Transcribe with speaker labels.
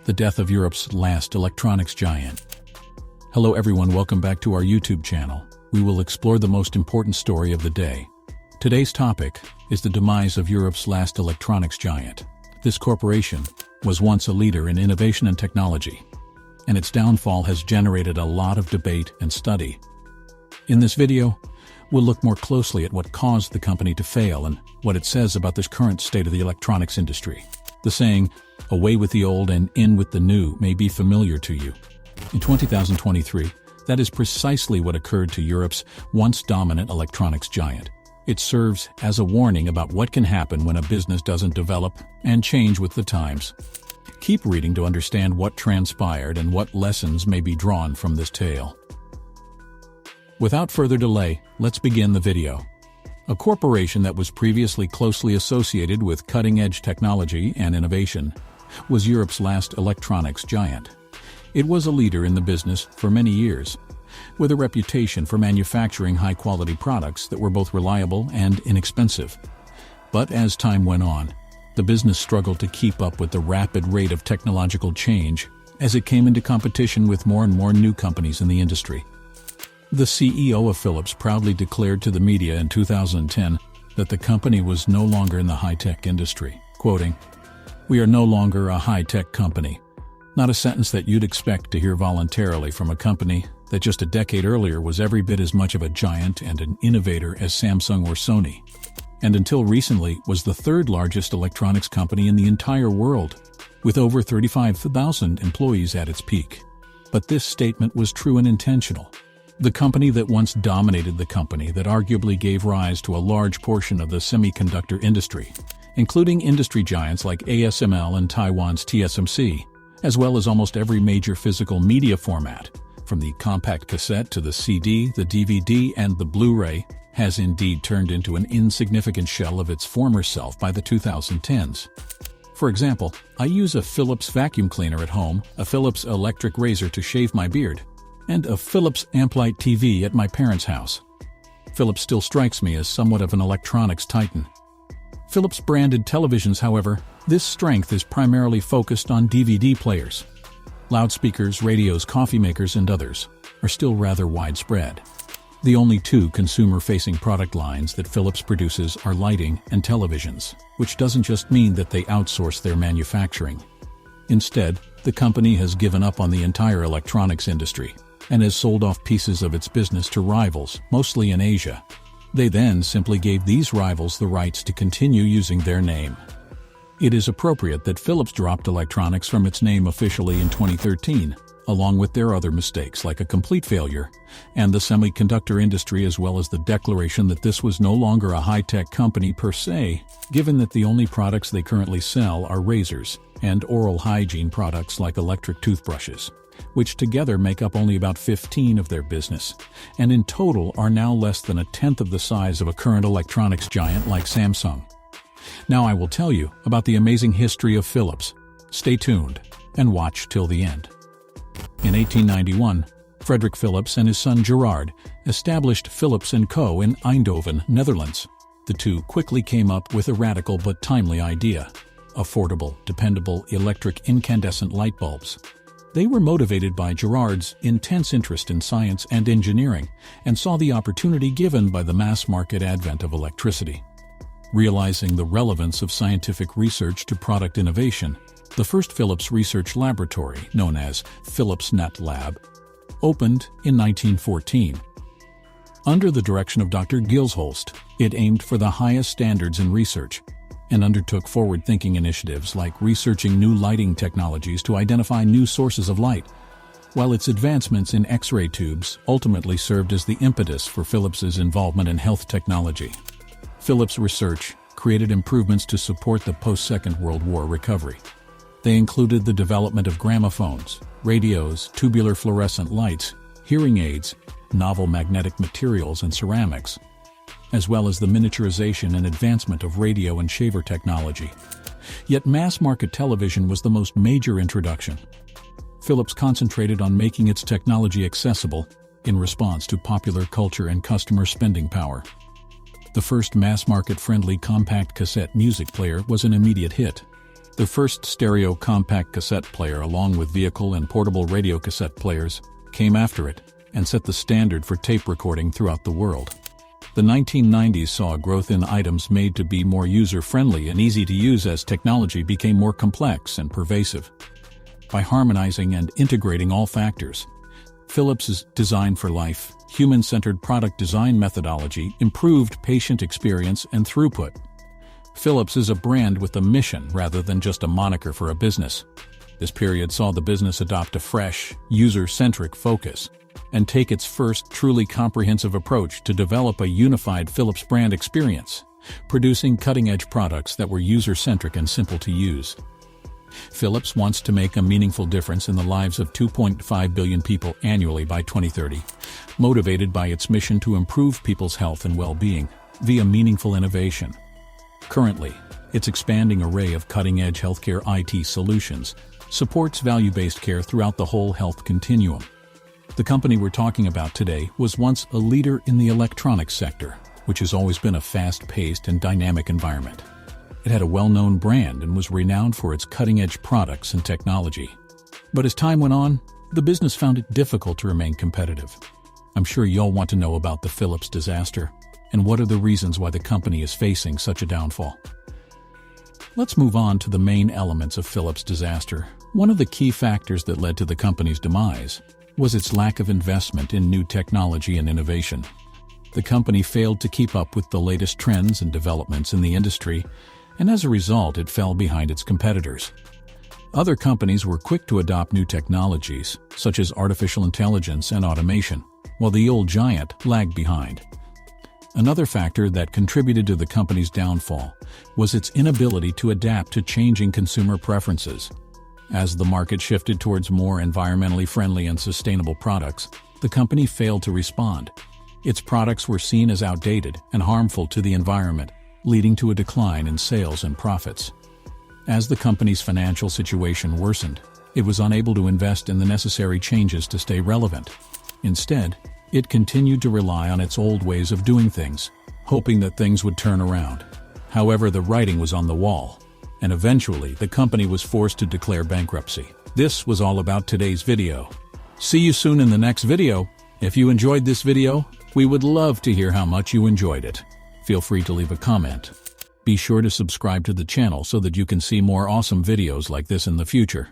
Speaker 1: the death of Europe's last electronics giant. Hello everyone, welcome back to our YouTube channel. We will explore the most important story of the day. Today's topic is the demise of Europe's last electronics giant. This corporation was once a leader in innovation and technology, and its downfall has generated a lot of debate and study. In this video, we'll look more closely at what caused the company to fail and what it says about this current state of the electronics industry. The saying, "away with the old and in with the new," may be familiar to you. In 2023, that is precisely what occurred to Europe's once dominant electronics giant. It serves as a warning about what can happen when a business doesn't develop and change with the times. Keep reading to understand what transpired and what lessons may be drawn from this tale. Without further delay, let's begin the video. A corporation that was previously closely associated with cutting-edge technology and innovation was Europe's last electronics giant. It was a leader in the business for many years, with a reputation for manufacturing high-quality products that were both reliable and inexpensive. But as time went on, the business struggled to keep up with the rapid rate of technological change as it came into competition with more and more new companies in the industry. The CEO of Phillips proudly declared to the media in 2010 that the company was no longer in the high-tech industry, quoting, "We are no longer a high-tech company." Not a sentence that you'd expect to hear voluntarily from a company that just a decade earlier was every bit as much of a giant and an innovator as Samsung or Sony, and until recently was the third largest electronics company in the entire world, with over 35,000 employees at its peak. But this statement was true and intentional. The company that once dominated the company that arguably gave rise to a large portion of the semiconductor industry, including industry giants like ASML and Taiwan's TSMC, as well as almost every major physical media format, from the compact cassette to the CD, the DVD, and the Blu-ray, has indeed turned into an insignificant shell of its former self by the 2010s. For example, I use a Phillips vacuum cleaner at home, a Phillips electric razor to shave my beard, and a Philips Amplight TV at my parents' house. Philips still strikes me as somewhat of an electronics titan. Philips-branded televisions, however, this strength is primarily focused on DVD players. Loudspeakers, radios, coffee makers, and others are still rather widespread. The only two consumer-facing product lines that Philips produces are lighting and televisions, which doesn't just mean that they outsource their manufacturing. Instead, the company has given up on the entire electronics industry and has sold off pieces of its business to rivals, mostly in Asia. They then simply gave these rivals the rights to continue using their name. It is appropriate that Philips dropped electronics from its name officially in 2013, along with their other mistakes like a complete failure and the semiconductor industry, as well as the declaration that this was no longer a high-tech company per se, given that the only products they currently sell are razors and oral hygiene products like electric toothbrushes, which together make up only about 15% of their business, and in total are now less than a tenth of the size of a current electronics giant like Samsung. Now I will tell you about the amazing history of Philips. Stay tuned and watch till the end. In 1891, Frederick Phillips and his son Gerard established Philips & Co. in Eindhoven, Netherlands. The two quickly came up with a radical but timely idea: affordable, dependable electric incandescent light bulbs. They were motivated by Gerard's intense interest in science and engineering and saw the opportunity given by the mass-market advent of electricity. Realizing the relevance of scientific research to product innovation, the first Philips research laboratory, known as Philips Net Lab, opened in 1914. Under the direction of Dr. Gilsholst, it aimed for the highest standards in research and undertook forward-thinking initiatives like researching new lighting technologies to identify new sources of light, while its advancements in X-ray tubes ultimately served as the impetus for Philips's involvement in health technology. Philips research created improvements to support the post-Second World War recovery. They included the development of gramophones, radios, tubular fluorescent lights, hearing aids, novel magnetic materials and ceramics, as well as the miniaturization and advancement of radio and shaver technology. Yet mass-market television was the most major introduction. Philips concentrated on making its technology accessible in response to popular culture and customer spending power. The first mass-market-friendly compact cassette music player was an immediate hit. The first stereo compact cassette player, along with vehicle and portable radio cassette players, came after it and set the standard for tape recording throughout the world. The 1990s saw a growth in items made to be more user-friendly and easy to use as technology became more complex and pervasive. By harmonizing and integrating all factors, Philphs' Design for Life, human-centered product design methodology improved patient experience and throughput. Philphs is a brand with a mission rather than just a moniker for a business. This period saw the business adopt a fresh, user-centric focus and take its first truly comprehensive approach to develop a unified Philphs brand experience, producing cutting-edge products that were user-centric and simple to use. Philphs wants to make a meaningful difference in the lives of 2.5 billion people annually by 2030, motivated by its mission to improve people's health and well-being via meaningful innovation. Currently, its expanding array of cutting-edge healthcare IT solutions supports value-based care throughout the whole health continuum. The company we're talking about today was once a leader in the electronics sector, which has always been a fast-paced and dynamic environment. It had a well-known brand and was renowned for its cutting-edge products and technology. But as time went on, the business found it difficult to remain competitive. I'm sure y'all want to know about the Philphs disaster and what are the reasons why the company is facing such a downfall. Let's move on to the main elements of Philphs' disaster. One of the key factors that led to the company's demise was its lack of investment in new technology and innovation. The company failed to keep up with the latest trends and developments in the industry, and as a result, it fell behind its competitors. Other companies were quick to adopt new technologies, such as artificial intelligence and automation, while the old giant lagged behind. Another factor that contributed to the company's downfall was its inability to adapt to changing consumer preferences. As the market shifted towards more environmentally friendly and sustainable products, the company failed to respond. Its products were seen as outdated and harmful to the environment, leading to a decline in sales and profits. As the company's financial situation worsened, it was unable to invest in the necessary changes to stay relevant. Instead, it continued to rely on its old ways of doing things, hoping that things would turn around. However, the writing was on the wall, and eventually the company was forced to declare bankruptcy. This was all about today's video. See you soon in the next video. If you enjoyed this video, we would love to hear how much you enjoyed it. Feel free to leave a comment. Be sure to subscribe to the channel so that you can see more awesome videos like this in the future.